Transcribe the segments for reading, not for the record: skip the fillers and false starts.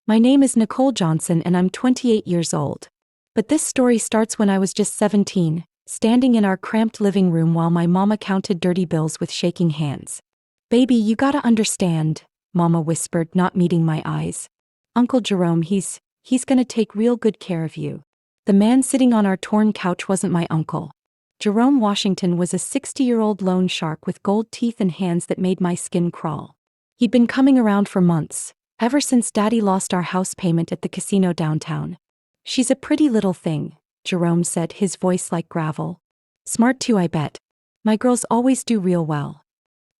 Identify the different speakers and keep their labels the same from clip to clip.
Speaker 1: My name is Nicole Johnson and I'm 28 years old. But this story starts when I was just 17, standing in our cramped living room while my mama counted dirty bills with shaking hands. "Baby, you gotta understand," Mama whispered, not meeting my eyes. "Uncle Jerome, he's gonna take real good care of you." The man sitting on our torn couch wasn't my uncle. Jerome Washington was a 60-year-old loan shark with gold teeth and hands that made my skin crawl. He'd been coming around for months, ever since Daddy lost our house payment at the casino downtown. "She's a pretty little thing," Jerome said, his voice like gravel. "Smart too, I bet. My girls always do real well."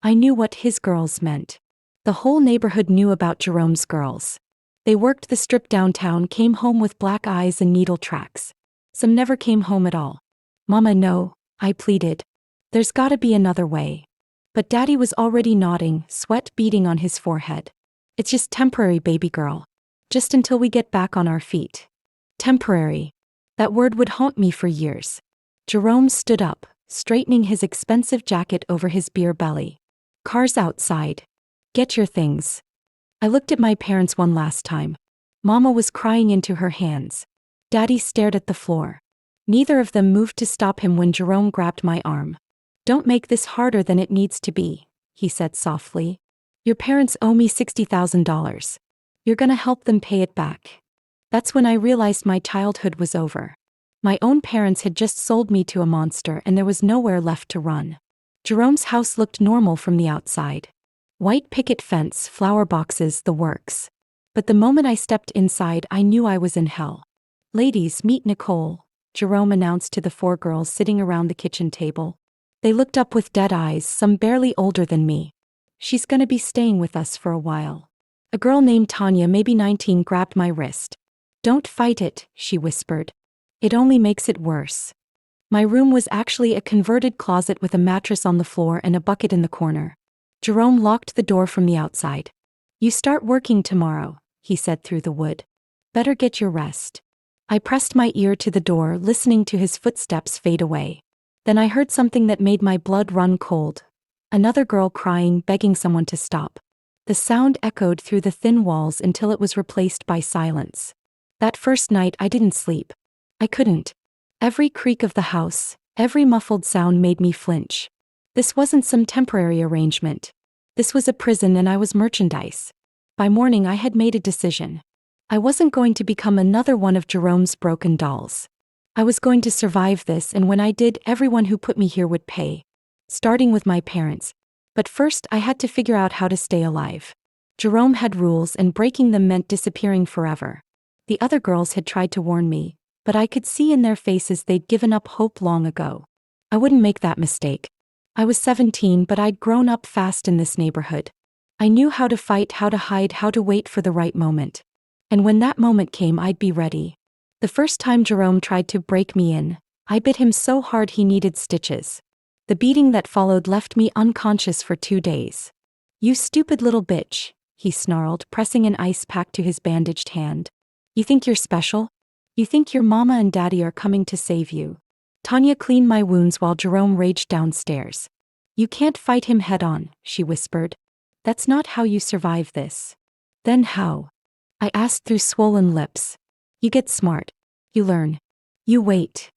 Speaker 1: I knew what his girls meant. The whole neighborhood knew about Jerome's girls. They worked the strip downtown, came home with black eyes and needle tracks. Some never came home at all. "Mama, no," I pleaded. "There's gotta be another way." But Daddy was already nodding, sweat beading on his forehead. "It's just temporary, baby girl. Just until we get back on our feet." Temporary. That word would haunt me for years. Jerome stood up, straightening his expensive jacket over his beer belly. "Car's outside. Get your things." I looked at my parents one last time. Mama was crying into her hands. Daddy stared at the floor. Neither of them moved to stop him when Jerome grabbed my arm. "Don't make this harder than it needs to be," he said softly. "Your parents owe me $60,000. You're gonna help them pay it back." That's when I realized my childhood was over. My own parents had just sold me to a monster and there was nowhere left to run. Jerome's house looked normal from the outside. White picket fence, flower boxes, the works. But the moment I stepped inside, I knew I was in hell. "Ladies, meet Nicole," Jerome announced to the 4 girls sitting around the kitchen table. They looked up with dead eyes, some barely older than me. "She's gonna be staying with us for a while." A girl named Tanya, maybe 19, grabbed my wrist. "Don't fight it," she whispered. "It only makes it worse." My room was actually a converted closet with a mattress on the floor and a bucket in the corner. Jerome locked the door from the outside. "You start working tomorrow," he said through the wood. "Better get your rest." I pressed my ear to the door, listening to his footsteps fade away. Then I heard something that made my blood run cold. Another girl crying, begging someone to stop. The sound echoed through the thin walls until it was replaced by silence. That first night I didn't sleep. I couldn't. Every creak of the house, every muffled sound made me flinch. This wasn't some temporary arrangement. This was a prison and I was merchandise. By morning I had made a decision. I wasn't going to become another one of Jerome's broken dolls. I was going to survive this, and when I did, everyone who put me here would pay. Starting with my parents. But first I had to figure out how to stay alive. Jerome had rules and breaking them meant disappearing forever. The other girls had tried to warn me, but I could see in their faces they'd given up hope long ago. I wouldn't make that mistake. I was 17, but I'd grown up fast in this neighborhood. I knew how to fight, how to hide, how to wait for the right moment. And when that moment came, I'd be ready. The first time Jerome tried to break me in, I bit him so hard he needed stitches. The beating that followed left me unconscious for 2 days. "You stupid little bitch," he snarled, pressing an ice pack to his bandaged hand. "You think you're special? You think your mama and daddy are coming to save you?" Tanya cleaned my wounds while Jerome raged downstairs. "You can't fight him head-on," she whispered. "That's not how you survive this." "Then how?" I asked through swollen lips. "You get smart. You learn. You wait."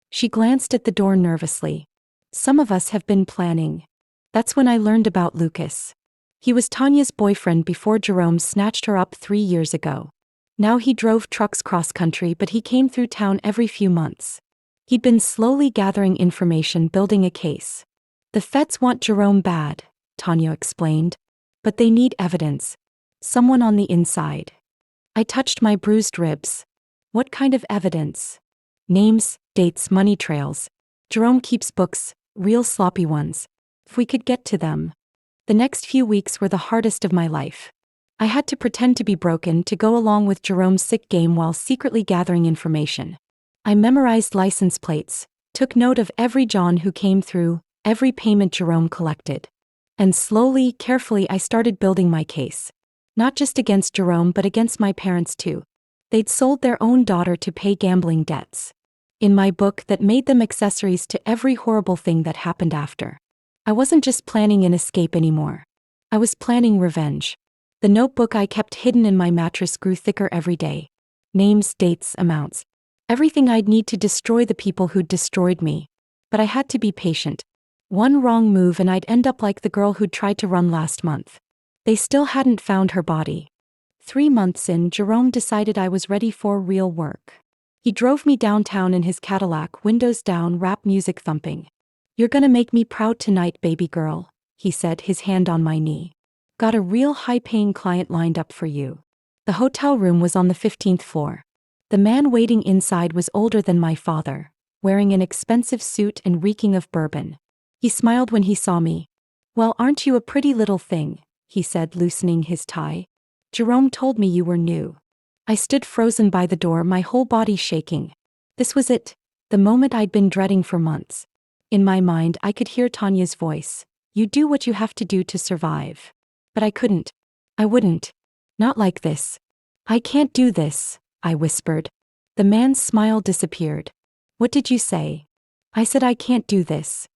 Speaker 1: She glanced at the door nervously. "Some of us have been planning." That's when I learned about Lucas. He was Tanya's boyfriend before Jerome snatched her up 3 years ago. Now he drove trucks cross-country, but he came through town every few months. He'd been slowly gathering information, building a case. "The feds want Jerome bad," Tanya explained. "But they need evidence. Someone on the inside." I touched my bruised ribs. "What kind of evidence?" "Names, dates, money trails. Jerome keeps books, real sloppy ones. If we could get to them." The next few weeks were the hardest of my life. I had to pretend to be broken to go along with Jerome's sick game while secretly gathering information. I memorized license plates, took note of every John who came through, every payment Jerome collected. And slowly, carefully I started building my case. Not just against Jerome but against my parents too. They'd sold their own daughter to pay gambling debts. In my book that made them accessories to every horrible thing that happened after. I wasn't just planning an escape anymore. I was planning revenge. The notebook I kept hidden in my mattress grew thicker every day. Names, dates, amounts. Everything I'd need to destroy the people who'd destroyed me. But I had to be patient. One wrong move and I'd end up like the girl who'd tried to run last month. They still hadn't found her body. 3 months in, Jerome decided I was ready for real work. He drove me downtown in his Cadillac, windows down, rap music thumping. "You're gonna make me proud tonight, baby girl," he said, his hand on my knee. "Got a real high-paying client lined up for you." The hotel room was on the 15th floor. The man waiting inside was older than my father, wearing an expensive suit and reeking of bourbon. He smiled when he saw me. "Well, aren't you a pretty little thing?" he said, loosening his tie. "Jerome told me you were new." I stood frozen by the door, my whole body shaking. This was it, the moment I'd been dreading for months. In my mind, I could hear Tanya's voice. "You do what you have to do to survive." But I couldn't. I wouldn't. Not like this. "I can't do this," I whispered. The man's smile disappeared. "What did you say?" "I said I can't do this."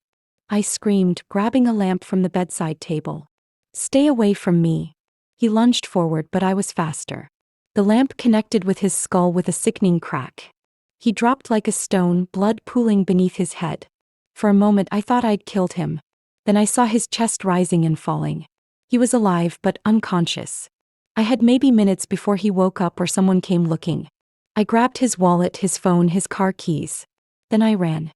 Speaker 1: I screamed, grabbing a lamp from the bedside table. "Stay away from me." He lunged forward, but I was faster. The lamp connected with his skull with a sickening crack. He dropped like a stone, blood pooling beneath his head. For a moment I thought I'd killed him. Then I saw his chest rising and falling. He was alive but unconscious. I had maybe minutes before he woke up or someone came looking. I grabbed his wallet, his phone, his car keys. Then I ran.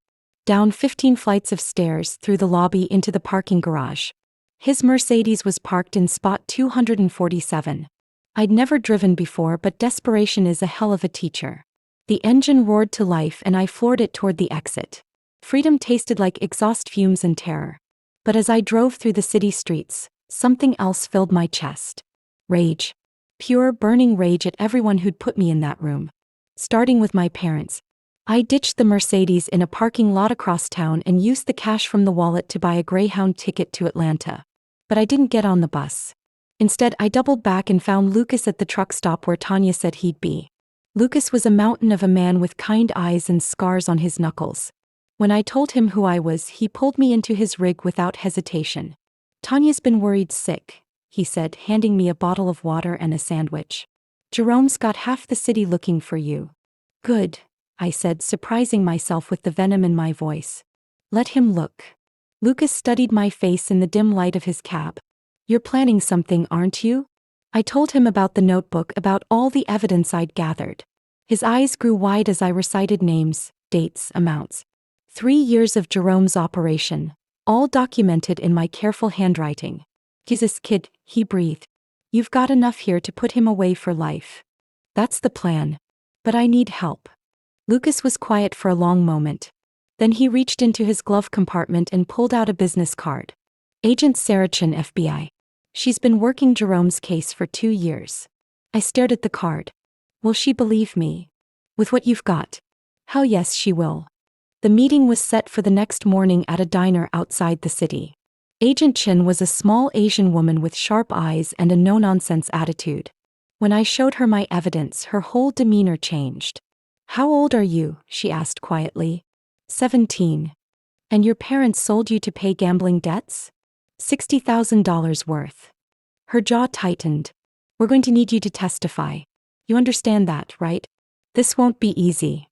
Speaker 1: Down 15 flights of stairs, through the lobby into the parking garage. His Mercedes was parked in spot 247. I'd never driven before, but desperation is a hell of a teacher. The engine roared to life and I floored it toward the exit. Freedom tasted like exhaust fumes and terror. But as I drove through the city streets, something else filled my chest. Rage. Pure, burning rage at everyone who'd put me in that room. Starting with my parents. I ditched the Mercedes in a parking lot across town and used the cash from the wallet to buy a Greyhound ticket to Atlanta. But I didn't get on the bus. Instead, I doubled back and found Lucas at the truck stop where Tanya said he'd be. Lucas was a mountain of a man with kind eyes and scars on his knuckles. When I told him who I was, he pulled me into his rig without hesitation. "Tanya's been worried sick," he said, handing me a bottle of water and a sandwich. "Jerome's got half the city looking for you." "Good," I said, surprising myself with the venom in my voice. "Let him look." Lucas studied my face in the dim light of his cab. "You're planning something, aren't you?" I told him about the notebook, about all the evidence I'd gathered. His eyes grew wide as I recited names, dates, amounts. 3 years of Jerome's operation, all documented in my careful handwriting. "Jesus, kid," he breathed. "You've got enough here to put him away for life." "That's the plan. But I need help." Lucas was quiet for a long moment. Then he reached into his glove compartment and pulled out a business card. "Agent Sarah Chin, FBI. She's been working Jerome's case for 2 years." I stared at the card. "Will she believe me? With what you've got?" "Hell yes, she will." The meeting was set for the next morning at a diner outside the city. Agent Chin was a small Asian woman with sharp eyes and a no-nonsense attitude. When I showed her my evidence, her whole demeanor changed. "How old are you?" she asked quietly. 17. "And your parents sold you to pay gambling debts?" $60,000 worth. Her jaw tightened. "We're going to need you to testify. You understand that, right? This won't be easy."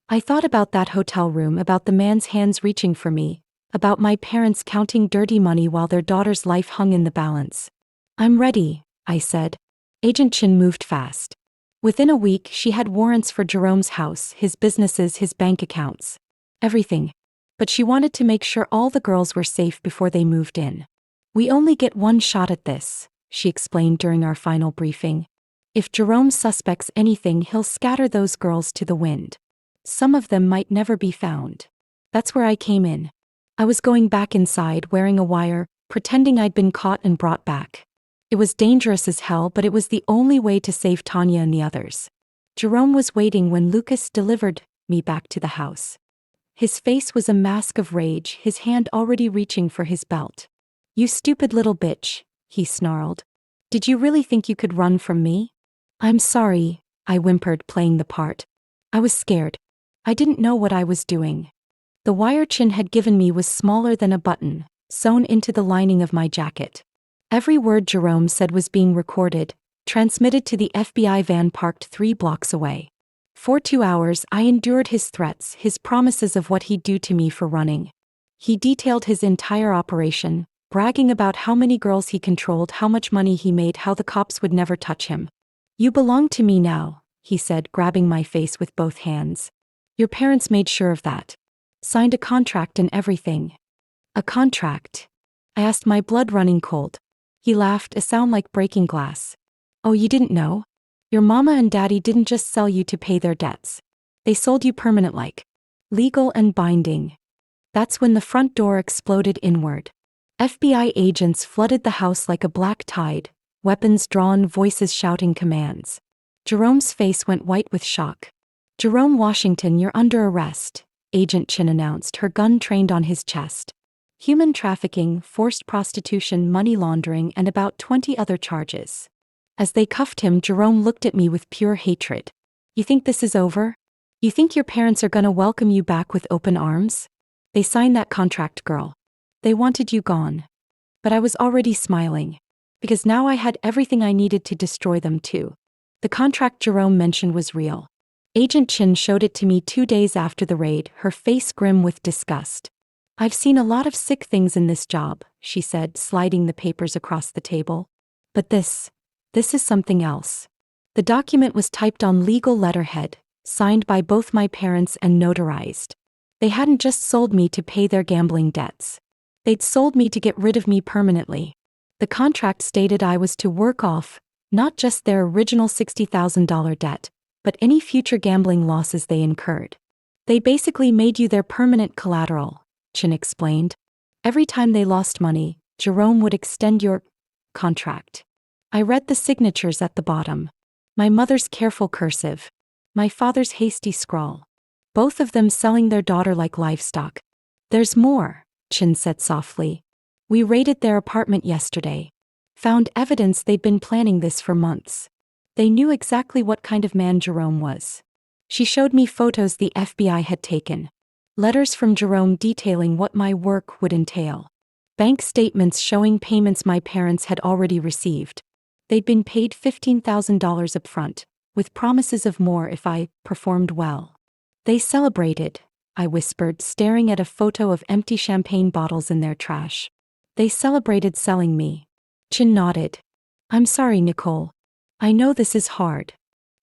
Speaker 1: I thought about that hotel room, about the man's hands reaching for me, about my parents counting dirty money while their daughter's life hung in the balance. "I'm ready," I said. Agent Chin moved fast. Within a week, she had warrants for Jerome's house, his businesses, his bank accounts. Everything. But she wanted to make sure all the girls were safe before they moved in. "We only get one shot at this," she explained during our final briefing. "If Jerome suspects anything, he'll scatter those girls to the wind. Some of them might never be found." That's where I came in. I was going back inside, wearing a wire, pretending I'd been caught and brought back. It was dangerous as hell, but it was the only way to save Tanya and the others. Jerome was waiting when Lucas delivered me back to the house. His face was a mask of rage, his hand already reaching for his belt. "You stupid little bitch," he snarled. "Did you really think you could run from me?" "I'm sorry," I whimpered, playing the part. I was scared. I didn't know what I was doing. The wire Chin had given me was smaller than a button, sewn into the lining of my jacket. Every word Jerome said was being recorded, transmitted to the FBI van parked 3 blocks away. For 2 hours, I endured his threats, his promises of what he'd do to me for running. He detailed his entire operation, bragging about how many girls he controlled, how much money he made, how the cops would never touch him. "You belong to me now," he said, grabbing my face with both hands. "Your parents made sure of that. Signed a contract and everything." "A contract?" I asked, my blood running cold. He laughed, a sound like breaking glass. "Oh, you didn't know? Your mama and daddy didn't just sell you to pay their debts. They sold you permanent, like legal and binding." That's when the front door exploded inward. FBI agents flooded the house like a black tide, weapons drawn, voices shouting commands. Jerome's face went white with shock. "Jerome Washington, you're under arrest," Agent Chin announced, her gun trained on his chest. "Human trafficking, forced prostitution, money laundering, and about 20 other charges." As they cuffed him, Jerome looked at me with pure hatred. "You think this is over? You think your parents are gonna welcome you back with open arms? They signed that contract, girl. They wanted you gone." But I was already smiling. Because now I had everything I needed to destroy them too. The contract Jerome mentioned was real. Agent Chin showed it to me 2 days after the raid, her face grim with disgust. "I've seen a lot of sick things in this job," she said, sliding the papers across the table. "But this is something else." The document was typed on legal letterhead, signed by both my parents and notarized. They hadn't just sold me to pay their gambling debts. They'd sold me to get rid of me permanently. The contract stated I was to work off, not just their original $60,000 debt, but any future gambling losses they incurred. "They basically made you their permanent collateral," Chin explained. "Every time they lost money, Jerome would extend your contract." I read the signatures at the bottom. My mother's careful cursive. My father's hasty scrawl. Both of them selling their daughter like livestock. "There's more," Chin said softly. "We raided their apartment yesterday. Found evidence they'd been planning this for months. They knew exactly what kind of man Jerome was." She showed me photos the FBI had taken. Letters from Jerome detailing what my work would entail. Bank statements showing payments my parents had already received. They'd been paid $15,000 upfront, with promises of more if I performed well. "They celebrated," I whispered, staring at a photo of empty champagne bottles in their trash. "They celebrated selling me." Chin nodded. "I'm sorry, Nicole. I know this is hard."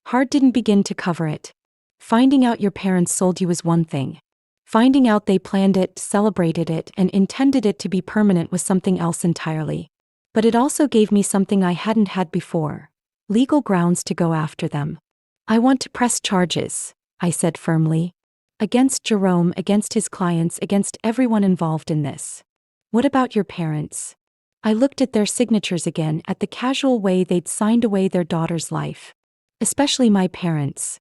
Speaker 1: Hard didn't begin to cover it. Finding out your parents sold you is one thing. Finding out they planned it, celebrated it, and intended it to be permanent was something else entirely. But it also gave me something I hadn't had before: legal grounds to go after them. "I want to press charges," I said firmly. "Against Jerome, against his clients, against everyone involved in this." "What about your parents?" I looked at their signatures again, at the casual way they'd signed away their daughter's life. "Especially my parents."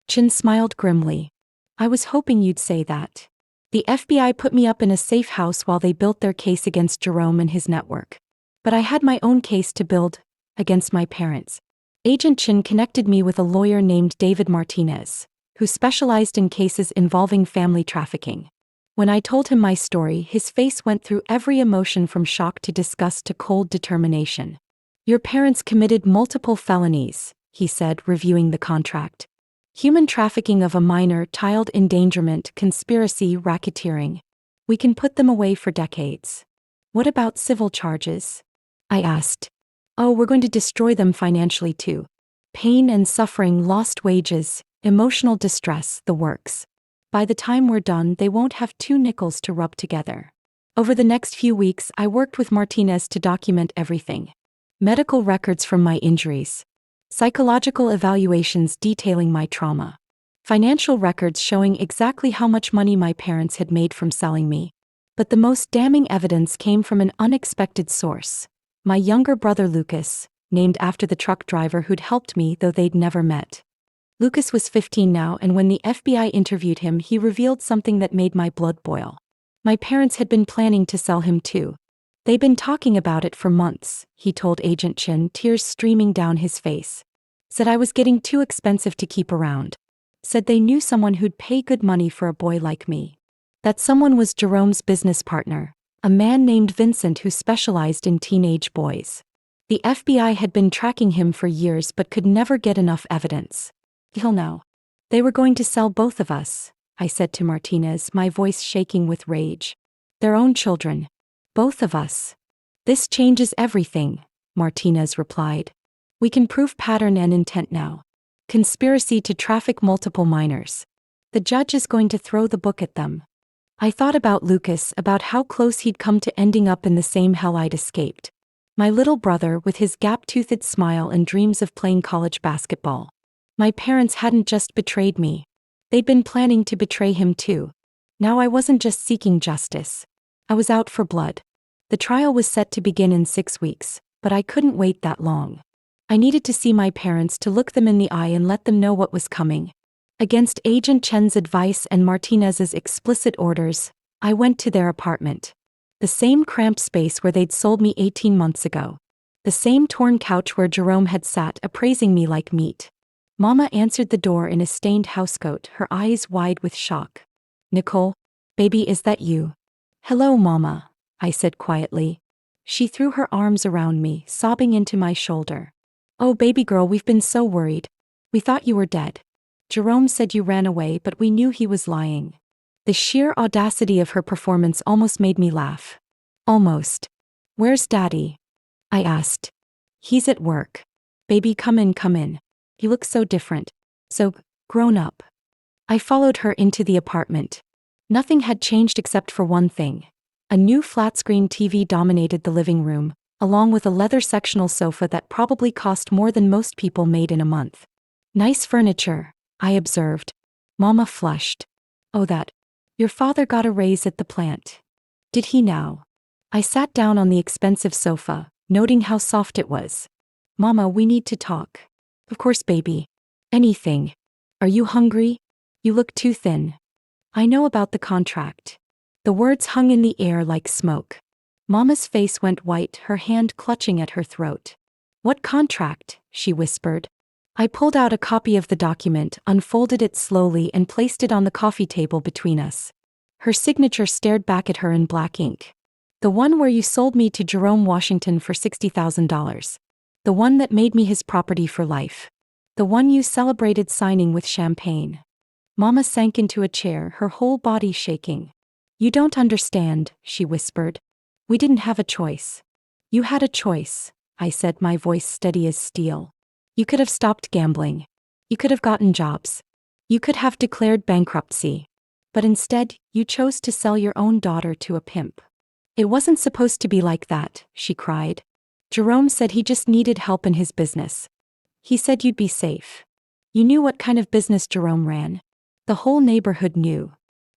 Speaker 1: Chin smiled grimly. "I was hoping you'd say that. The FBI put me up in a safe house while they built their case against Jerome and his network. But I had my own case to build, against my parents." Agent Chin connected me with a lawyer named David Martinez, who specialized in cases involving family trafficking. When I told him my story, his face went through every emotion from shock to disgust to cold determination. "Your parents committed multiple felonies," he said, reviewing the contract. "Human trafficking of a minor, child endangerment, conspiracy, racketeering. We can put them away for decades." "What about civil charges?" I asked. "Oh, we're going to destroy them financially too. Pain and suffering, lost wages, emotional distress, the works. By the time we're done, they won't have 2 nickels to rub together." Over the next few weeks, I worked with Martinez to document everything. Medical records from my injuries. Psychological evaluations detailing my trauma. Financial records showing exactly how much money my parents had made from selling me. But the most damning evidence came from an unexpected source. My younger brother Lucas, named after the truck driver who'd helped me though they'd never met. Lucas was 15 now, and when the FBI interviewed him, he revealed something that made my blood boil. My parents had been planning to sell him too. "They'd been talking about it for months," he told Agent Chin, tears streaming down his face. "Said I was getting too expensive to keep around. Said they knew someone who'd pay good money for a boy like me. That someone was Jerome's business partner, A man named Vincent who specialized in teenage boys. The FBI had been tracking him for years but could never get enough evidence. Till now. They were going to sell both of us, I said to Martinez, my voice shaking with rage. Their own children. Both of us. This changes everything, Martinez replied. We can prove pattern and intent now. Conspiracy to traffic multiple minors. The judge is going to throw the book at them. I thought about Lucas, about how close he'd come to ending up in the same hell I'd escaped. My little brother with his gap-toothed smile and dreams of playing college basketball. My parents hadn't just betrayed me. They'd been planning to betray him too. Now I wasn't just seeking justice. I was out for blood. The trial was set to begin in 6 weeks, but I couldn't wait that long. I needed to see my parents, to look them in the eye and let them know what was coming. Against Agent Chen's advice and Martinez's explicit orders, I went to their apartment. The same cramped space where they'd sold me 18 months ago. The same torn couch where Jerome had sat appraising me like meat. Mama answered the door in a stained housecoat, her eyes wide with shock. Nicole, baby, is that you? Hello, Mama, I said quietly. She threw her arms around me, sobbing into my shoulder. Oh, baby girl, we've been so worried. We thought you were dead. Jerome said you ran away, but we knew he was lying. The sheer audacity of her performance almost made me laugh. Almost. Where's Daddy? I asked. He's at work. Baby, come in, come in. He looks so different. So grown up. I followed her into the apartment. Nothing had changed except for one thing. A new flat-screen TV dominated the living room, along with a leather sectional sofa that probably cost more than most people made in a month. Nice furniture, I observed. Mama flushed. Oh, that. Your father got a raise at the plant. Did he now? I sat down on the expensive sofa, noting how soft it was. Mama, we need to talk. Of course, baby. Anything. Are you hungry? You look too thin. I know about the contract. The words hung in the air like smoke. Mama's face went white, her hand clutching at her throat. What contract? She whispered. I pulled out a copy of the document, unfolded it slowly and placed it on the coffee table between us. Her signature stared back at her in black ink. The one where you sold me to Jerome Washington for $60,000. The one that made me his property for life. The one you celebrated signing with champagne. Mama sank into a chair, her whole body shaking. You don't understand, she whispered. We didn't have a choice. You had a choice, I said, my voice steady as steel. You could have stopped gambling. You could have gotten jobs. You could have declared bankruptcy. But instead, you chose to sell your own daughter to a pimp. It wasn't supposed to be like that, she cried. Jerome said he just needed help in his business. He said you'd be safe. You knew what kind of business Jerome ran. The whole neighborhood knew.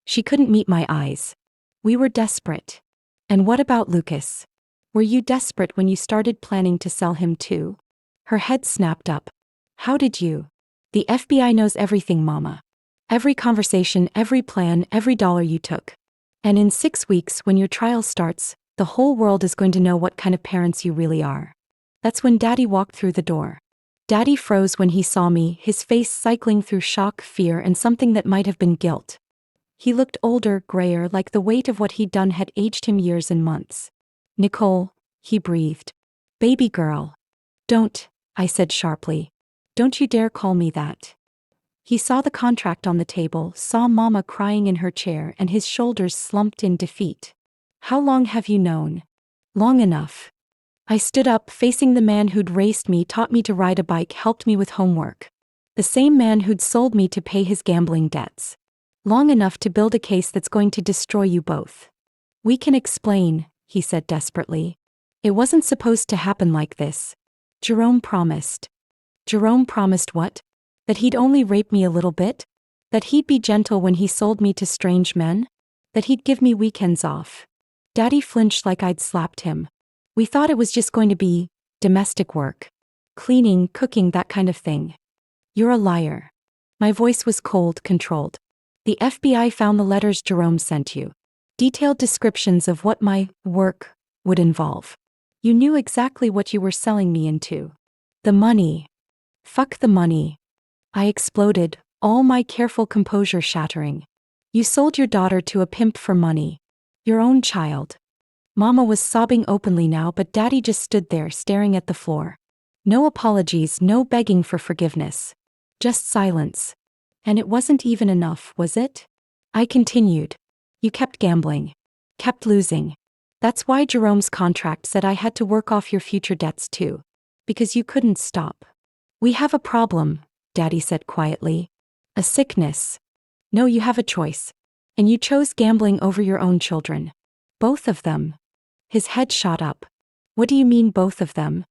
Speaker 1: She couldn't meet my eyes. We were desperate. And what about Lucas? Were you desperate when you started planning to sell him too? Her head snapped up. How did you? The FBI knows everything, Mama. Every conversation, every plan, every dollar you took. And in 6 weeks, when your trial starts, the whole world is going to know what kind of parents you really are. That's when Daddy walked through the door. Daddy froze when he saw me, his face cycling through shock, fear, and something that might have been guilt. He looked older, grayer, like the weight of what he'd done had aged him years and months. Nicole, he breathed. Baby girl. Don't, I said sharply. Don't you dare call me that. He saw the contract on the table, saw Mama crying in her chair, and his shoulders slumped in defeat. How long have you known? Long enough. I stood up, facing the man who'd raced me, taught me to ride a bike, helped me with homework. The same man who'd sold me to pay his gambling debts. Long enough to build a case that's going to destroy you both. We can explain, he said desperately. It wasn't supposed to happen like this. Jerome promised. Jerome promised what? That he'd only rape me a little bit? That he'd be gentle when he sold me to strange men? That he'd give me weekends off? Daddy flinched like I'd slapped him. We thought it was just going to be domestic work. Cleaning, cooking, that kind of thing. You're a liar. My voice was cold, controlled. The FBI found the letters Jerome sent you. Detailed descriptions of what my work would involve. You knew exactly what you were selling me into. The money. Fuck the money. I exploded, all my careful composure shattering. You sold your daughter to a pimp for money. Your own child. Mama was sobbing openly now, but Daddy just stood there staring at the floor. No apologies, no begging for forgiveness. Just silence. And it wasn't even enough, was it? I continued. You kept gambling. Kept losing. That's why Jerome's contract said I had to work off your future debts too. Because you couldn't stop. We have a problem, Daddy said quietly. A sickness. No, you have a choice. And you chose gambling over your own children. Both of them. His head shot up. What do you mean both of them?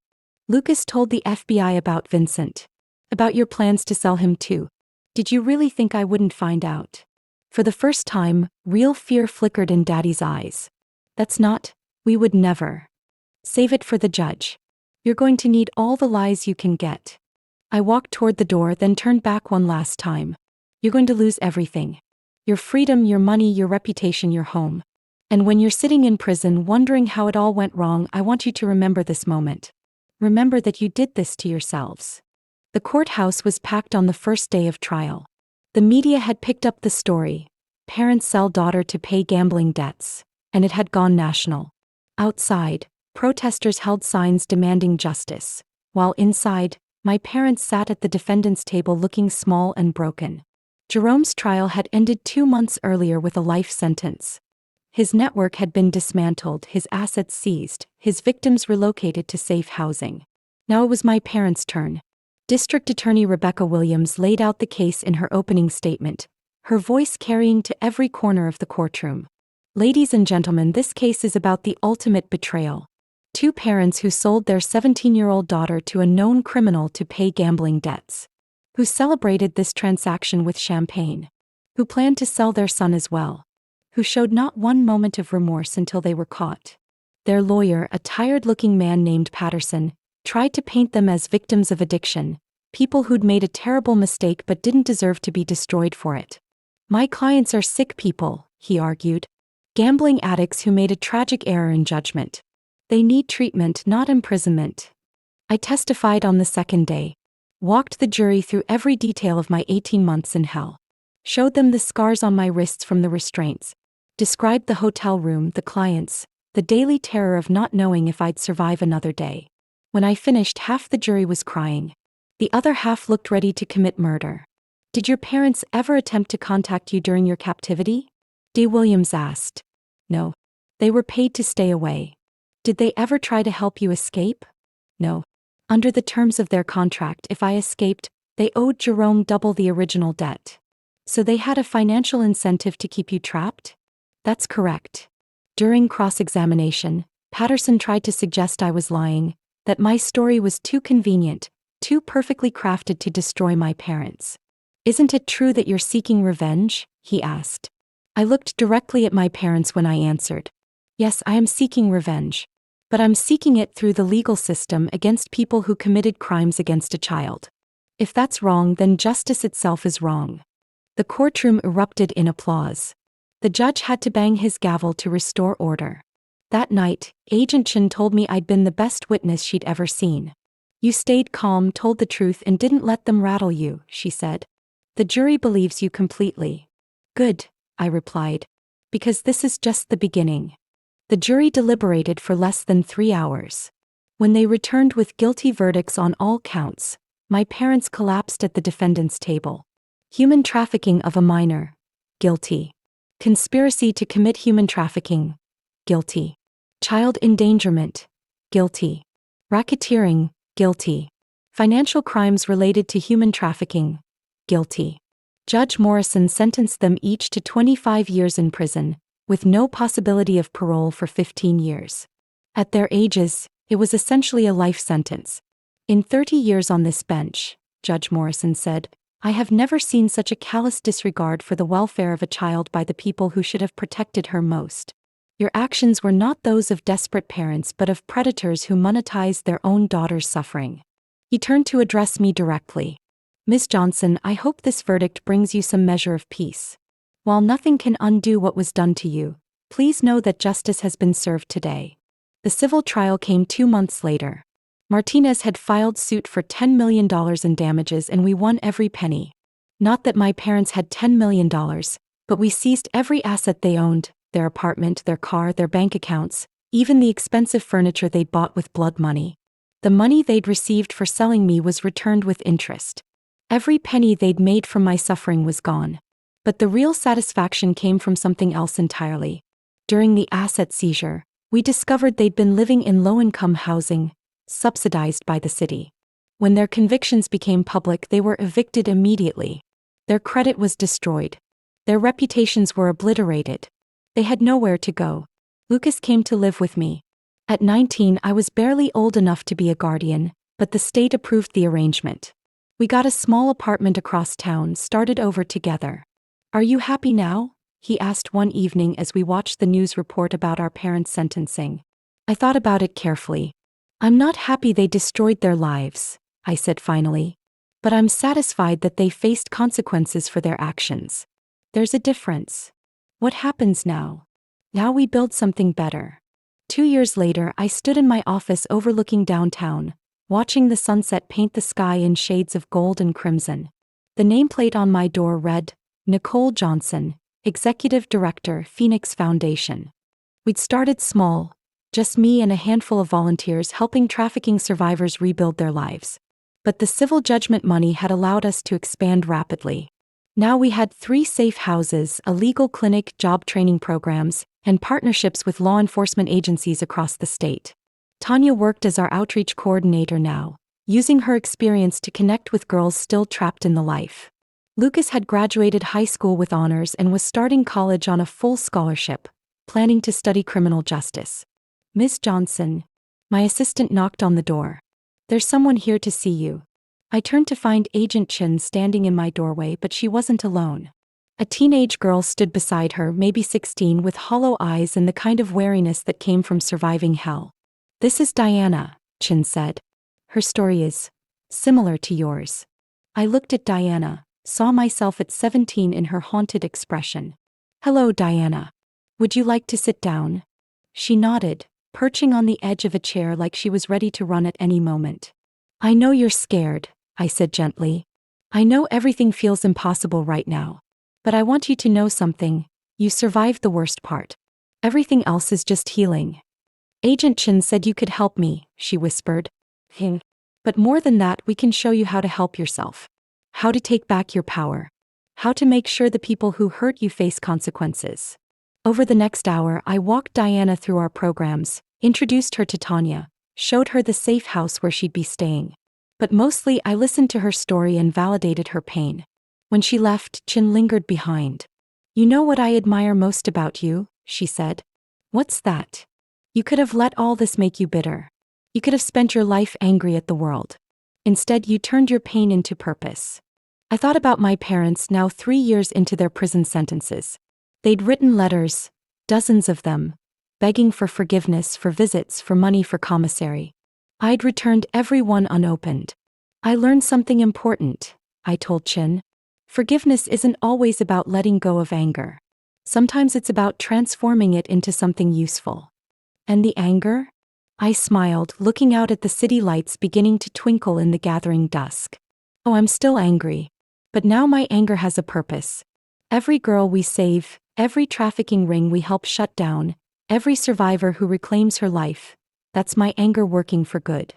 Speaker 1: Lucas told the FBI about Vincent. About your plans to sell him too. Did you really think I wouldn't find out? For the first time, real fear flickered in Daddy's eyes. That's not, we would never. Save it for the judge. You're going to need all the lies you can get. I walked toward the door, then turned back one last time. You're going to lose everything. Your freedom, your money, your reputation, your home. And when you're sitting in prison wondering how it all went wrong, I want you to remember this moment. Remember that you did this to yourselves. The courthouse was packed on the first day of trial. The media had picked up the story. Parents sell daughter to pay gambling debts. And it had gone national. Outside, protesters held signs demanding justice. While inside, my parents sat at the defendant's table looking small and broken. Jerome's trial had ended 2 months earlier with a life sentence. His network had been dismantled, his assets seized, his victims relocated to safe housing. Now it was my parents' turn. District Attorney Rebecca Williams laid out the case in her opening statement, her voice carrying to every corner of the courtroom. Ladies and gentlemen, this case is about the ultimate betrayal. 2 parents who sold their 17-year-old daughter to a known criminal to pay gambling debts. Who celebrated this transaction with champagne. Who planned to sell their son as well. Who showed not one moment of remorse until they were caught. Their lawyer, a tired-looking man named Patterson, tried to paint them as victims of addiction, people who'd made a terrible mistake but didn't deserve to be destroyed for it. My clients are sick people, he argued. Gambling addicts who made a tragic error in judgment. They need treatment, not imprisonment. I testified on the second day. Walked the jury through every detail of my 18 months in hell. Showed them the scars on my wrists from the restraints. Described the hotel room, the clients, the daily terror of not knowing if I'd survive another day. When I finished, half the jury was crying. The other half looked ready to commit murder. Did your parents ever attempt to contact you during your captivity? D. Williams asked. No. They were paid to stay away. Did they ever try to help you escape? No. Under the terms of their contract, if I escaped, they owed Jerome double the original debt. So they had a financial incentive to keep you trapped? That's correct. During cross-examination, Patterson tried to suggest I was lying, that my story was too convenient, too perfectly crafted to destroy my parents. Isn't it true that you're seeking revenge? He asked. I looked directly at my parents when I answered. Yes, I am seeking revenge. But I'm seeking it through the legal system against people who committed crimes against a child. If that's wrong, then justice itself is wrong. The courtroom erupted in applause. The judge had to bang his gavel to restore order. That night, Agent Chen told me I'd been the best witness she'd ever seen. You stayed calm, told the truth, and didn't let them rattle you, she said. The jury believes you completely. Good, I replied. Because this is just the beginning. The jury deliberated for less than 3 hours. When they returned with guilty verdicts on all counts, my parents collapsed at the defendant's table. Human trafficking of a minor. Guilty. Conspiracy to commit human trafficking. Guilty. Child endangerment. Guilty. Racketeering. Guilty. Financial crimes related to human trafficking. Guilty. Judge Morrison sentenced them each to 25 years in prison, with no possibility of parole for 15 years. At their ages, it was essentially a life sentence. In 30 years on this bench, Judge Morrison said, I have never seen such a callous disregard for the welfare of a child by the people who should have protected her most. Your actions were not those of desperate parents but of predators who monetized their own daughter's suffering. He turned to address me directly. Ms. Johnson, I hope this verdict brings you some measure of peace. While nothing can undo what was done to you, please know that justice has been served today. The civil trial came 2 months later. Martinez had filed suit for $10 million in damages and we won every penny. Not that my parents had $10 million, but we seized every asset they owned, their apartment, their car, their bank accounts, even the expensive furniture they'd bought with blood money. The money they'd received for selling me was returned with interest. Every penny they'd made from my suffering was gone. But the real satisfaction came from something else entirely. During the asset seizure, we discovered they'd been living in low-income housing, subsidized by the city. When their convictions became public, they were evicted immediately. Their credit was destroyed. Their reputations were obliterated. They had nowhere to go. Lucas came to live with me. At 19, I was barely old enough to be a guardian, but the state approved the arrangement. We got a small apartment across town, started over together. "Are you happy now?" he asked one evening as we watched the news report about our parents' sentencing. I thought about it carefully. "I'm not happy they destroyed their lives," I said finally. "But I'm satisfied that they faced consequences for their actions. There's a difference. What happens now? Now we build something better." 2 years later, I stood in my office overlooking downtown, watching the sunset paint the sky in shades of gold and crimson. The nameplate on my door read, Nicole Johnson, Executive Director, Phoenix Foundation. We'd started small, just me and a handful of volunteers helping trafficking survivors rebuild their lives. But the civil judgment money had allowed us to expand rapidly. Now we had 3 safe houses, a legal clinic, job training programs, and partnerships with law enforcement agencies across the state. Tanya worked as our outreach coordinator now, using her experience to connect with girls still trapped in the life. Lucas had graduated high school with honors and was starting college on a full scholarship, planning to study criminal justice. "Ms. Johnson." My assistant knocked on the door. "There's someone here to see you." I turned to find Agent Chin standing in my doorway, but she wasn't alone. A teenage girl stood beside her, maybe 16, with hollow eyes and the kind of wariness that came from surviving hell. "This is Diana," Chin said. "Her story is similar to yours." I looked at Diana, saw myself at 17 in her haunted expression. "Hello, Diana. Would you like to sit down?" She nodded, perching on the edge of a chair like she was ready to run at any moment. "I know you're scared," I said gently. "I know everything feels impossible right now. But I want you to know something. You survived the worst part. Everything else is just healing." "Agent Chin said you could help me," she whispered. "But more than that, we can show you how to help yourself. How to take back your power. How to make sure the people who hurt you face consequences." Over the next hour, I walked Diana through our programs, introduced her to Tanya, showed her the safe house where she'd be staying. But mostly I listened to her story and validated her pain. When she left, Chin lingered behind. "You know what I admire most about you?" she said. "What's that? You could have let all this make you bitter. You could have spent your life angry at the world. Instead, you turned your pain into purpose." I thought about my parents, now 3 years into their prison sentences. They'd written letters, dozens of them, begging for forgiveness, for visits, for money, for commissary. I'd returned every one unopened. "I learned something important," I told Chin. "Forgiveness isn't always about letting go of anger. Sometimes it's about transforming it into something useful." "And the anger?" I smiled, looking out at the city lights beginning to twinkle in the gathering dusk. "Oh, I'm still angry. But now my anger has a purpose. Every girl we save, every trafficking ring we help shut down, every survivor who reclaims her life, that's my anger working for good."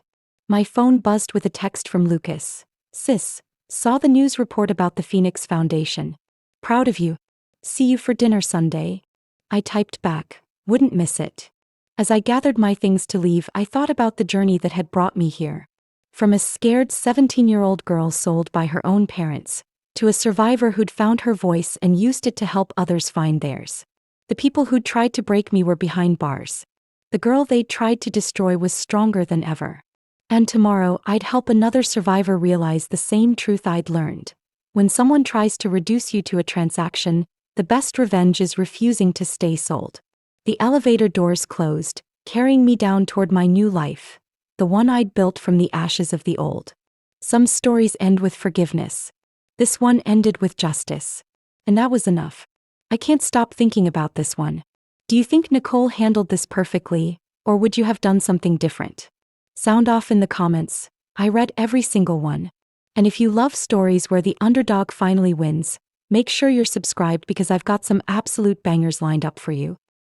Speaker 1: My phone buzzed with a text from Lucas. "Sis, saw the news report about the Phoenix Foundation. Proud of you. See you for dinner Sunday." I typed back, "Wouldn't miss it." As I gathered my things to leave, I thought about the journey that had brought me here. From a scared 17-year-old girl sold by her own parents, to a survivor who'd found her voice and used it to help others find theirs. The people who'd tried to break me were behind bars. The girl they'd tried to destroy was stronger than ever. And tomorrow, I'd help another survivor realize the same truth I'd learned. When someone tries to reduce you to a transaction, the best revenge is refusing to stay sold. The elevator doors closed, carrying me down toward my new life, the one I'd built from the ashes of the old. Some stories end with forgiveness. This one ended with justice. And that was enough. I can't stop thinking about this one. Do you think Nicole handled this perfectly, or would you have done something different? Sound off in the comments. I read every single one. And if you love stories where the underdog finally wins, make sure you're subscribed because I've got some absolute bangers lined up for you.